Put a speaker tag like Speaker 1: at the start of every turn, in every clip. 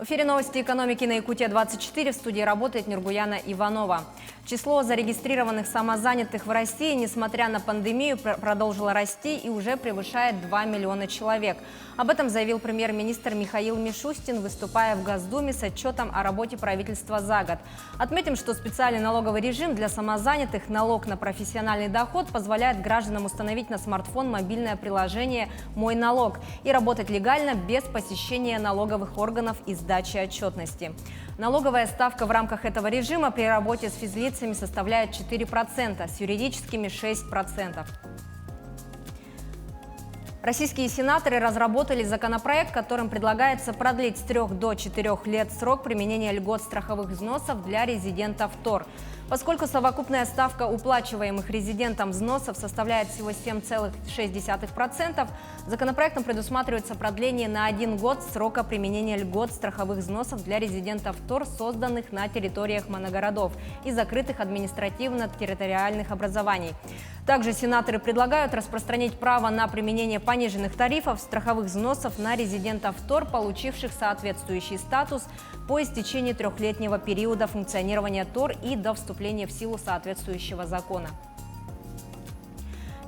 Speaker 1: В эфире новости экономики на Якутия-24. В студии работает Нургуяна Иванова. Число зарегистрированных самозанятых в России, несмотря на пандемию, продолжило расти и уже превышает 2 миллиона человек. Об этом заявил премьер-министр Михаил Мишустин, выступая в Госдуме с отчетом о работе правительства за год. Отметим, что специальный налоговый режим для самозанятых, налог на профессиональный доход, позволяет гражданам установить на смартфон мобильное приложение «Мой налог» и работать легально без посещения налоговых органов и сдачи отчетности. Налоговая ставка в рамках этого режима при работе с физлицами составляет 4%, с юридическими – 6%. Российские сенаторы разработали законопроект, которым предлагается продлить с 3 до 4 лет срок применения льгот страховых взносов для резидентов ТОР. Поскольку совокупная ставка уплачиваемых резидентам взносов составляет всего 7,6%, законопроектом предусматривается продление на 1 год срока применения льгот страховых взносов для резидентов ТОР, созданных на территориях моногородов и закрытых административно-территориальных образований. Также сенаторы предлагают распространить право на применение пониженных тарифов страховых взносов на резидентов ТОР, получивших соответствующий статус по истечении 3-летнего периода функционирования ТОР и до вступления в силу соответствующего закона.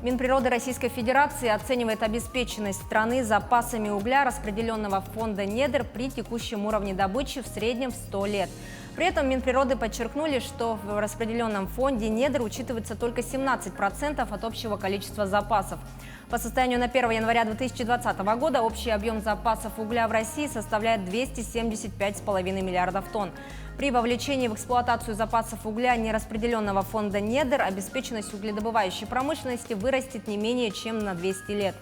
Speaker 1: Минприроды Российской Федерации оценивает обеспеченность страны запасами угля, распределенного фонда недр, при текущем уровне добычи в среднем в 100 лет. При этом Минприроды подчеркнули, что в распределенном фонде недр учитывается только 17% от общего количества запасов. По состоянию на 1 января 2020 года общий объем запасов угля в России составляет 275,5 миллиардов тонн. При вовлечении в эксплуатацию запасов угля нераспределенного фонда недр обеспеченность угледобывающей промышленности вырастет не менее чем на 200 лет.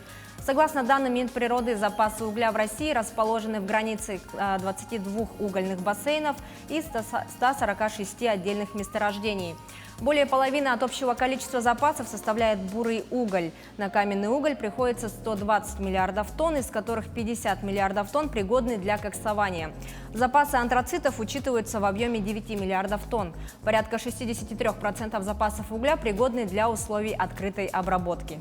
Speaker 1: Согласно данным Минприроды, запасы угля в России расположены в границе 22 угольных бассейнов и 146 отдельных месторождений. Более половины от общего количества запасов составляет бурый уголь. На каменный уголь приходится 120 миллиардов тонн, из которых 50 миллиардов тонн пригодны для коксования. Запасы антрацитов учитываются в объеме 9 миллиардов тонн. Порядка 63% запасов угля пригодны для условий открытой обработки.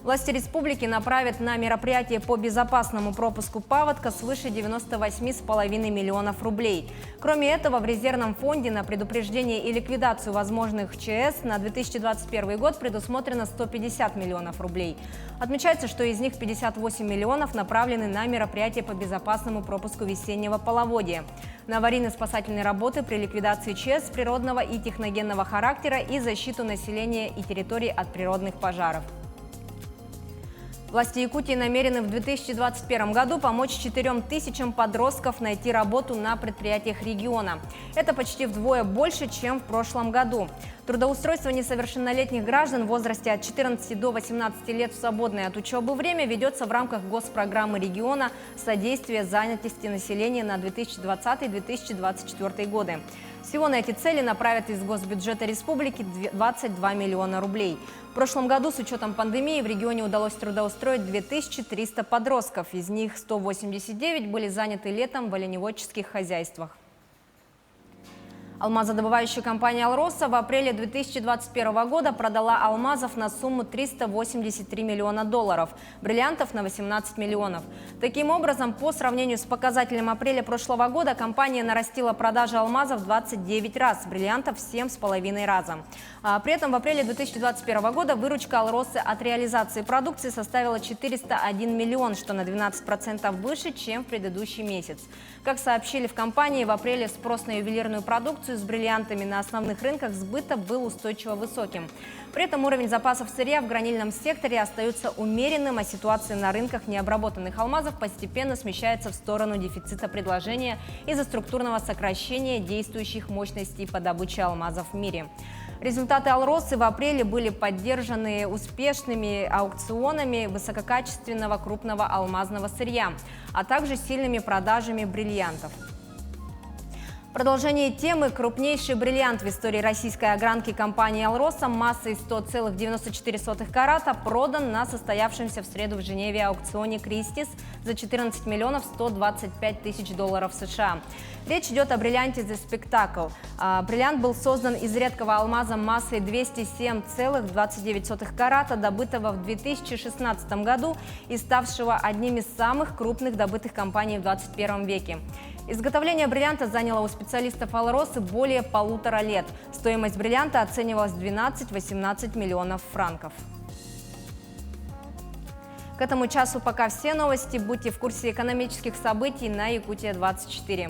Speaker 1: Власти республики направят на мероприятие по безопасному пропуску паводка свыше 98,5 миллионов рублей. Кроме этого, в резервном фонде на предупреждение и ликвидацию возможных ЧС на 2021 год предусмотрено 150 миллионов рублей. Отмечается, что из них 58 миллионов направлены на мероприятие по безопасному пропуску весеннего половодья, на аварийно-спасательные работы при ликвидации ЧС природного и техногенного характера и защиту населения и территорий от природных пожаров. Власти Якутии намерены в 2021 году помочь 4 тысячам подростков найти работу на предприятиях региона. Это почти вдвое больше, чем в прошлом году. Трудоустройство несовершеннолетних граждан в возрасте от 14 до 18 лет в свободное от учебы время ведется в рамках госпрограммы региона «Содействие занятости населения» на 2020-2024 годы. Всего на эти цели направят из госбюджета республики 22 миллиона рублей. В прошлом году с учетом пандемии в регионе удалось трудоустроить 2300 подростков. Из них 189 были заняты летом в оленеводческих хозяйствах. Алмазодобывающая компания «Алроса» в апреле 2021 года продала алмазов на сумму 383 миллиона долларов, бриллиантов на 18 миллионов. Таким образом, по сравнению с показателем апреля прошлого года, компания нарастила продажи алмазов 29 раз, бриллиантов 7,5 раза. При этом в апреле 2021 года выручка «Алросы» от реализации продукции составила 401 миллион, что на 12% выше, чем в предыдущий месяц. Как сообщили в компании, в апреле спрос на ювелирную продукцию с бриллиантами на основных рынках сбыта был устойчиво высоким. При этом уровень запасов сырья в гранильном секторе остается умеренным, а ситуация на рынках необработанных алмазов постепенно смещается в сторону дефицита предложения из-за структурного сокращения действующих мощностей по добыче алмазов в мире. Результаты «Алросы» в апреле были поддержаны успешными аукционами высококачественного крупного алмазного сырья, а также сильными продажами бриллиантов. В продолжении темы крупнейший бриллиант в истории российской огранки компании «Алроса» массой 100,94 карата продан на состоявшемся в среду в Женеве аукционе «Кристис» за 14 миллионов 125 тысяч долларов США. Речь идет о бриллианте «The Spectacle». Бриллиант был создан из редкого алмаза массой 207,29 карата, добытого в 2016 году и ставшего одним из самых крупных добытых компаний в 21 веке. Изготовление бриллианта заняло у специалистов «Алросы» более 1,5 лет. Стоимость бриллианта оценивалась в 12-18 миллионов франков. К этому часу пока все новости. Будьте в курсе экономических событий на Якутия-24.